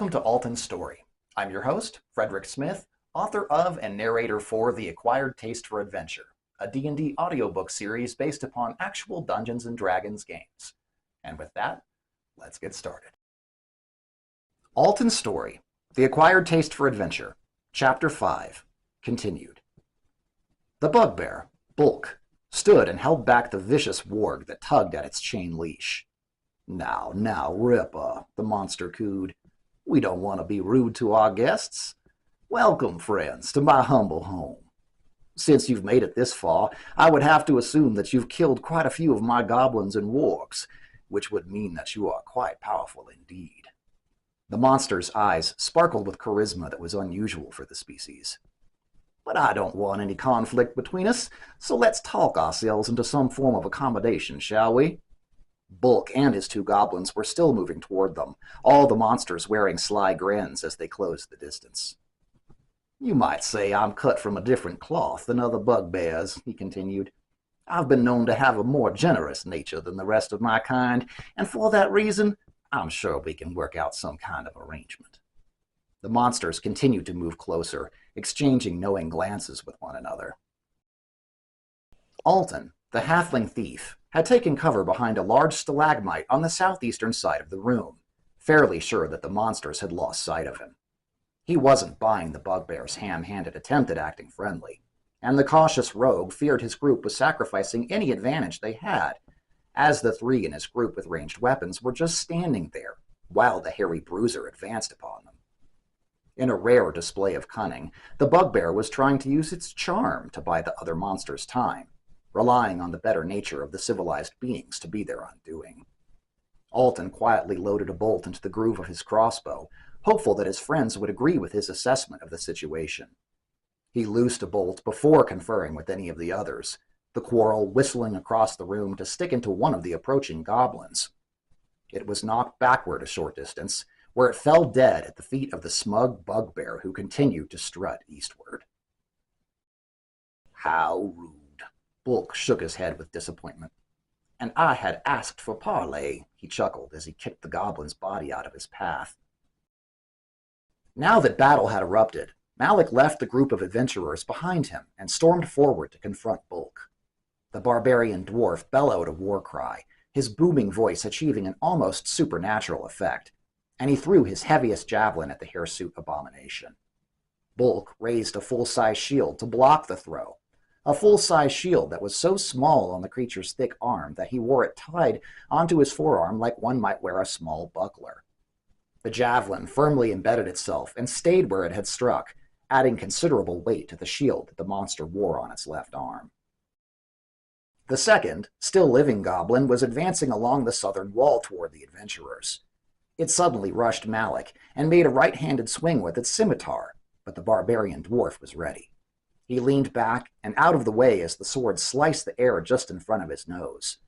Welcome to Alton's Story. I'm your host, Frederick Smith, author of and narrator for The Acquired Taste for Adventure, a D&D audiobook series based upon actual Dungeons & Dragons games. And with that, let's get started. Alton's Story, The Acquired Taste for Adventure, Chapter 5, Continued. The bugbear, Bullk, stood and held back the vicious warg that tugged at its chain leash. Now, Ripper, the monster cooed. We don't want to be rude to our guests. Welcome, friends, to my humble home. Since you've made it this far, I would have to assume that you've killed quite a few of my goblins and wargs, which would mean that you are quite powerful indeed. The monster's eyes sparkled with charisma that was unusual for the species. But I don't want any conflict between us, so let's talk ourselves into some form of accommodation, shall we? Bullk and his two goblins were still moving toward them, all the monsters wearing sly grins as they closed the distance. You might say I'm cut from a different cloth than other bugbears, he continued. I've been known to have a more generous nature than the rest of my kind, and for that reason, I'm sure we can work out some kind of arrangement. The monsters continued to move closer, exchanging knowing glances with one another. Alton, the halfling thief, had taken cover behind a large stalagmite on the southeastern side of the room, fairly sure that the monsters had lost sight of him. He wasn't buying the bugbear's ham-handed attempt at acting friendly, and the cautious rogue feared his group was sacrificing any advantage they had, as the three in his group with ranged weapons were just standing there, while the hairy bruiser advanced upon them. In a rare display of cunning, the bugbear was trying to use its charm to buy the other monsters time, relying on the better nature of the civilized beings to be their undoing. Alton quietly loaded a bolt into the groove of his crossbow, hopeful that his friends would agree with his assessment of the situation. He loosed a bolt before conferring with any of the others, the quarrel whistling across the room to stick into one of the approaching goblins. It was knocked backward a short distance, where it fell dead at the feet of the smug bugbear who continued to strut eastward. How rude. Bullk shook his head with disappointment. And I had asked for parley, he chuckled as he kicked the goblin's body out of his path. Now that battle had erupted, Malik left the group of adventurers behind him and stormed forward to confront Bullk. The barbarian dwarf bellowed a war cry, his booming voice achieving an almost supernatural effect, and he threw his heaviest javelin at the hirsute abomination. Bullk raised a full-size shield to block the throw, a full-size shield that was so small on the creature's thick arm that he wore it tied onto his forearm like one might wear a small buckler. The javelin firmly embedded itself and stayed where it had struck, adding considerable weight to the shield that the monster wore on its left arm. The second, still living goblin was advancing along the southern wall toward the adventurers. It suddenly rushed Malik and made a right-handed swing with its scimitar, but the barbarian dwarf was ready. He leaned back and out of the way as the sword sliced the air just in front of his nose.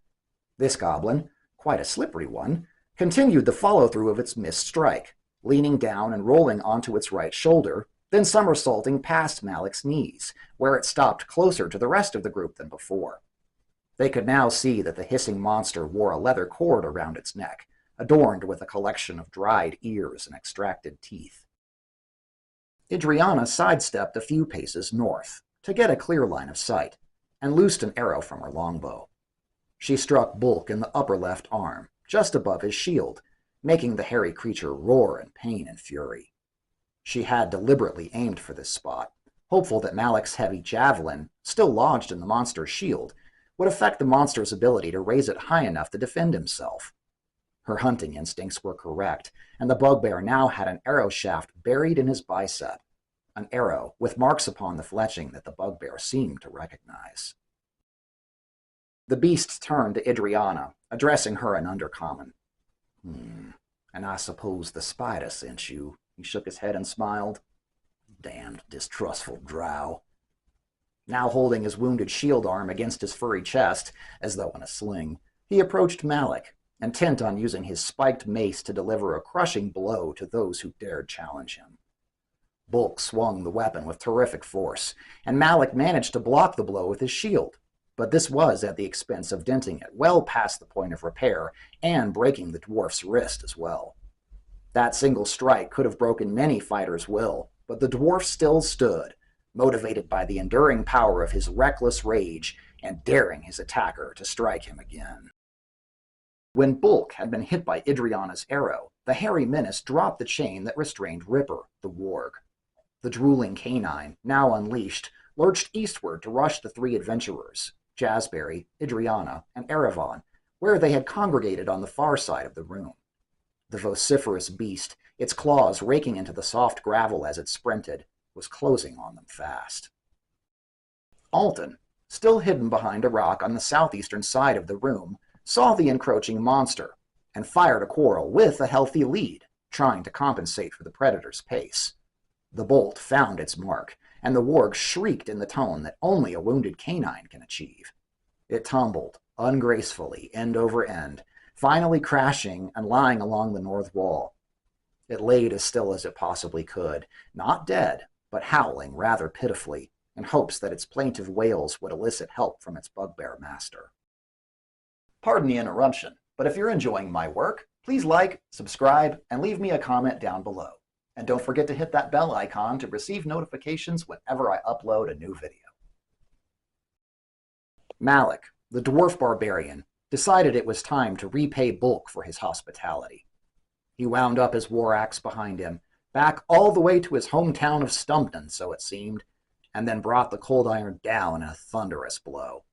This goblin, quite a slippery one, continued the follow-through of its missed strike, leaning down and rolling onto its right shoulder, then somersaulting past Malik's knees, where it stopped closer to the rest of the group than before. They could now see that the hissing monster wore a leather cord around its neck, adorned with a collection of dried ears and extracted teeth. Adriana sidestepped a few paces north to get a clear line of sight, and loosed an arrow from her longbow. She struck Bullk in the upper left arm, just above his shield, making the hairy creature roar in pain and fury. She had deliberately aimed for this spot, hopeful that Malik's heavy javelin, still lodged in the monster's shield, would affect the monster's ability to raise it high enough to defend himself. Her hunting instincts were correct, and the bugbear now had an arrow shaft buried in his bicep, an arrow with marks upon the fletching that the bugbear seemed to recognize. The beast turned to Adriana, addressing her in Undercommon. And I suppose the spider sent you, he shook his head and smiled. Damned distrustful drow. Now holding his wounded shield arm against his furry chest, as though in a sling, he approached Malik, intent on using his spiked mace to deliver a crushing blow to those who dared challenge him. Bullk swung the weapon with terrific force, and Malik managed to block the blow with his shield, but this was at the expense of denting it well past the point of repair and breaking the dwarf's wrist as well. That single strike could have broken many fighters' will, but the dwarf still stood, motivated by the enduring power of his reckless rage and daring his attacker to strike him again. When Bullk had been hit by Idriana's arrow, the hairy menace dropped the chain that restrained Ripper, the warg. The drooling canine, now unleashed, lurched eastward to rush the three adventurers, Jazzberry, Idriana, and Erevan, where they had congregated on the far side of the room. The vociferous beast, its claws raking into the soft gravel as it sprinted, was closing on them fast. Alton, still hidden behind a rock on the southeastern side of the room, saw the encroaching monster and fired a quarrel with a healthy lead, trying to compensate for the predator's pace. The bolt found its mark, and the warg shrieked in the tone that only a wounded canine can achieve. It tumbled, ungracefully, end over end, finally crashing and lying along the north wall. It laid as still as it possibly could, not dead, but howling rather pitifully, in hopes that its plaintive wails would elicit help from its bugbear master. Pardon the interruption, but if you're enjoying my work, please like, subscribe, and leave me a comment down below. And don't forget to hit that bell icon to receive notifications whenever I upload a new video. Malik, the dwarf barbarian, decided it was time to repay Bullk for his hospitality. He wound up his war axe behind him, back all the way to his hometown of Stumpton, so it seemed, and then brought the cold iron down in a thunderous blow.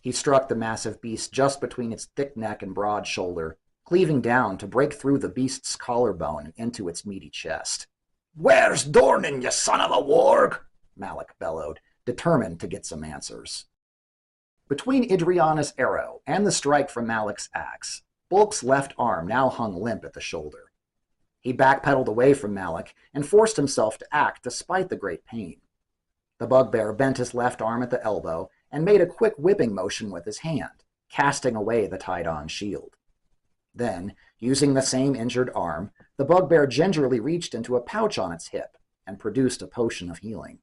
He struck the massive beast just between its thick neck and broad shoulder, cleaving down to break through the beast's collarbone and into its meaty chest. "Where's Dornan, you son of a warg?" Malik bellowed, determined to get some answers. Between Idriana's arrow and the strike from Malik's axe, Bullk's left arm now hung limp at the shoulder. He backpedaled away from Malik and forced himself to act despite the great pain. The bugbear bent his left arm at the elbow and made a quick whipping motion with his hand, casting away the tied-on shield. Then, using the same injured arm, the bugbear gingerly reached into a pouch on its hip and produced a potion of healing.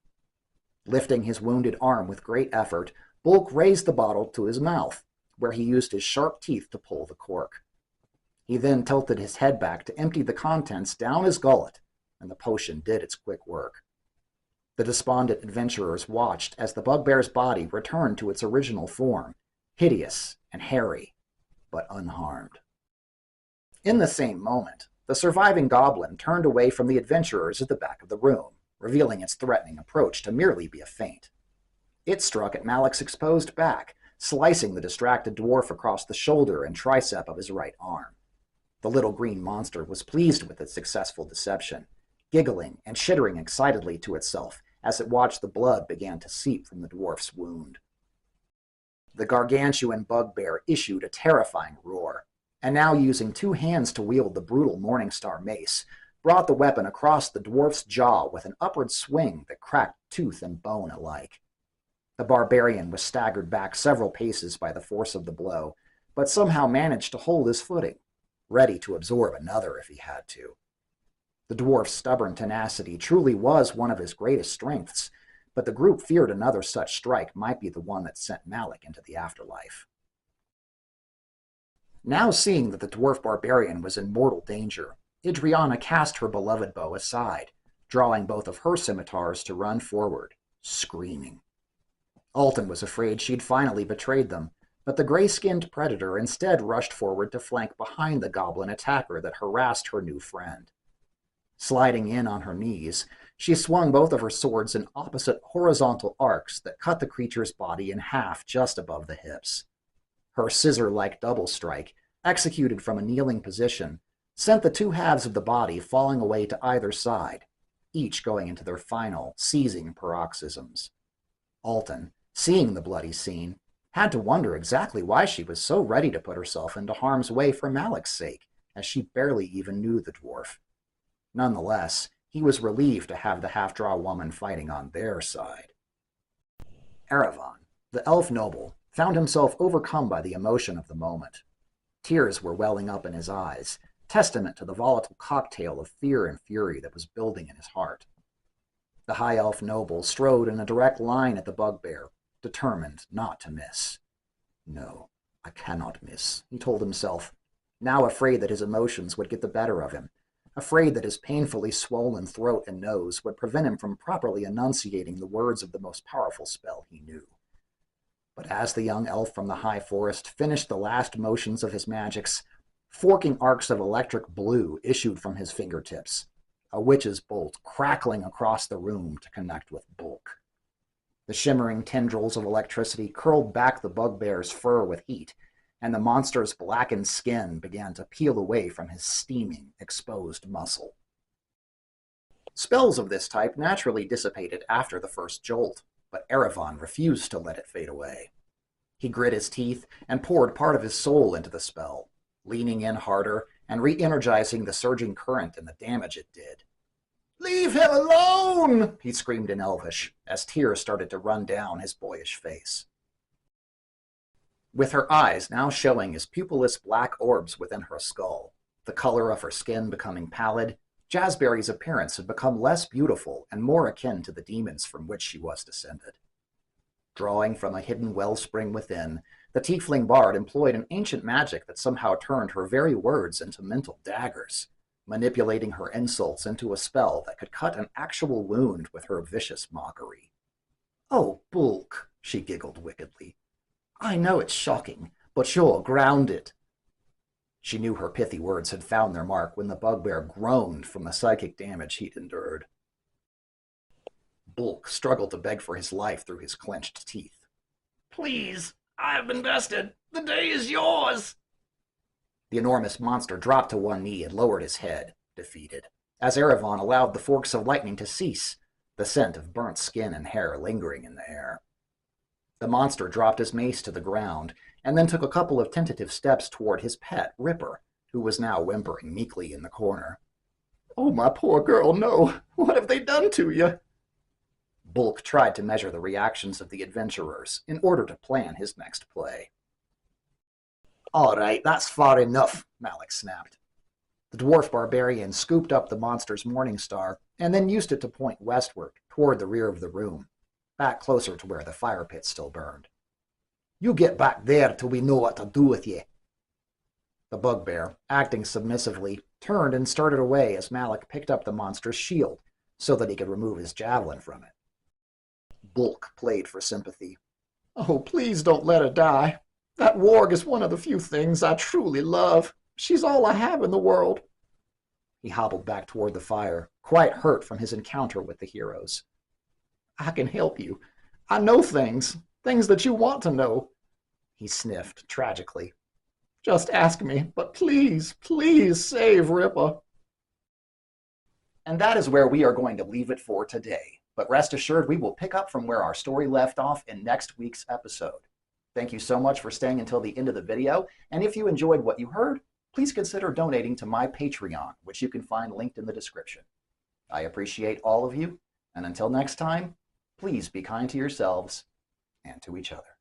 Lifting his wounded arm with great effort, Bullk raised the bottle to his mouth, where he used his sharp teeth to pull the cork. He then tilted his head back to empty the contents down his gullet, and the potion did its quick work. The despondent adventurers watched as the bugbear's body returned to its original form, hideous and hairy, but unharmed. In the same moment, the surviving goblin turned away from the adventurers at the back of the room, revealing its threatening approach to merely be a feint. It struck at Malik's exposed back, slicing the distracted dwarf across the shoulder and tricep of his right arm. The little green monster was pleased with its successful deception, giggling and chittering excitedly to itself as it watched the blood begin to seep from the dwarf's wound. The gargantuan bugbear issued a terrifying roar, and now using two hands to wield the brutal Morningstar mace, brought the weapon across the dwarf's jaw with an upward swing that cracked tooth and bone alike. The barbarian was staggered back several paces by the force of the blow, but somehow managed to hold his footing, ready to absorb another if he had to. The dwarf's stubborn tenacity truly was one of his greatest strengths, but the group feared another such strike might be the one that sent Malik into the afterlife. Now seeing that the dwarf barbarian was in mortal danger, Idriana cast her beloved bow aside, drawing both of her scimitars to run forward, screaming. Alton was afraid she'd finally betrayed them, but the gray-skinned predator instead rushed forward to flank behind the goblin attacker that harassed her new friend. Sliding in on her knees, she swung both of her swords in opposite horizontal arcs that cut the creature's body in half just above the hips. Her scissor-like double strike, executed from a kneeling position, sent the two halves of the body falling away to either side, each going into their final, seizing paroxysms. Alton, seeing the bloody scene, had to wonder exactly why she was so ready to put herself into harm's way for Malik's sake, as she barely even knew the dwarf. Nonetheless, he was relieved to have the half-draw woman fighting on their side. Erevan, the elf noble, found himself overcome by the emotion of the moment. Tears were welling up in his eyes, testament to the volatile cocktail of fear and fury that was building in his heart. The high elf noble strode in a direct line at the bugbear, determined not to miss. "No, I cannot miss," he told himself, now afraid that his emotions would get the better of him, afraid that his painfully swollen throat and nose would prevent him from properly enunciating the words of the most powerful spell he knew. But as the young elf from the high forest finished the last motions of his magics, forking arcs of electric blue issued from his fingertips, a witch's bolt crackling across the room to connect with Bullk. The shimmering tendrils of electricity curled back the bugbear's fur with heat, and the monster's blackened skin began to peel away from his steaming, exposed muscle. Spells of this type naturally dissipated after the first jolt, but Erevan refused to let it fade away. He grit his teeth and poured part of his soul into the spell, leaning in harder and re-energizing the surging current and the damage it did. "Leave him alone!" he screamed in Elvish, as tears started to run down his boyish face. With her eyes now showing as pupilless black orbs within her skull, the color of her skin becoming pallid, Jazzberry's appearance had become less beautiful and more akin to the demons from which she was descended. Drawing from a hidden wellspring within, the tiefling bard employed an ancient magic that somehow turned her very words into mental daggers, manipulating her insults into a spell that could cut an actual wound with her vicious mockery. "Oh, Bullk," she giggled wickedly. "I know it's shocking, but you're grounded." She knew her pithy words had found their mark when the bugbear groaned from the psychic damage he'd endured. Bullk struggled to beg for his life through his clenched teeth. "Please, I have been bested. The day is yours." The enormous monster dropped to one knee and lowered his head, defeated, as Erevan allowed the forks of lightning to cease, the scent of burnt skin and hair lingering in the air. The monster dropped his mace to the ground, and then took a couple of tentative steps toward his pet, Ripper, who was now whimpering meekly in the corner. "Oh, my poor girl, no! What have they done to you?" Bullk tried to measure the reactions of the adventurers in order to plan his next play. "All right, that's far enough," Malik snapped. The dwarf barbarian scooped up the monster's morning star and then used it to point westward, toward the rear of the room, back closer to where the fire pit still burned. "You get back there till we know what to do with you." The bugbear, acting submissively, turned and started away as Malik picked up the monster's shield so that he could remove his javelin from it. Bullk played for sympathy. "Oh, please don't let her die. That warg is one of the few things I truly love. She's all I have in the world." He hobbled back toward the fire, quite hurt from his encounter with the heroes. "I can help you. I know things that you want to know." He sniffed tragically. "Just ask me, but please, please save Ripper." And that is where we are going to leave it for today. But rest assured, we will pick up from where our story left off in next week's episode. Thank you so much for staying until the end of the video, and if you enjoyed what you heard, please consider donating to my Patreon, which you can find linked in the description. I appreciate all of you, and until next time, please be kind to yourselves and to each other.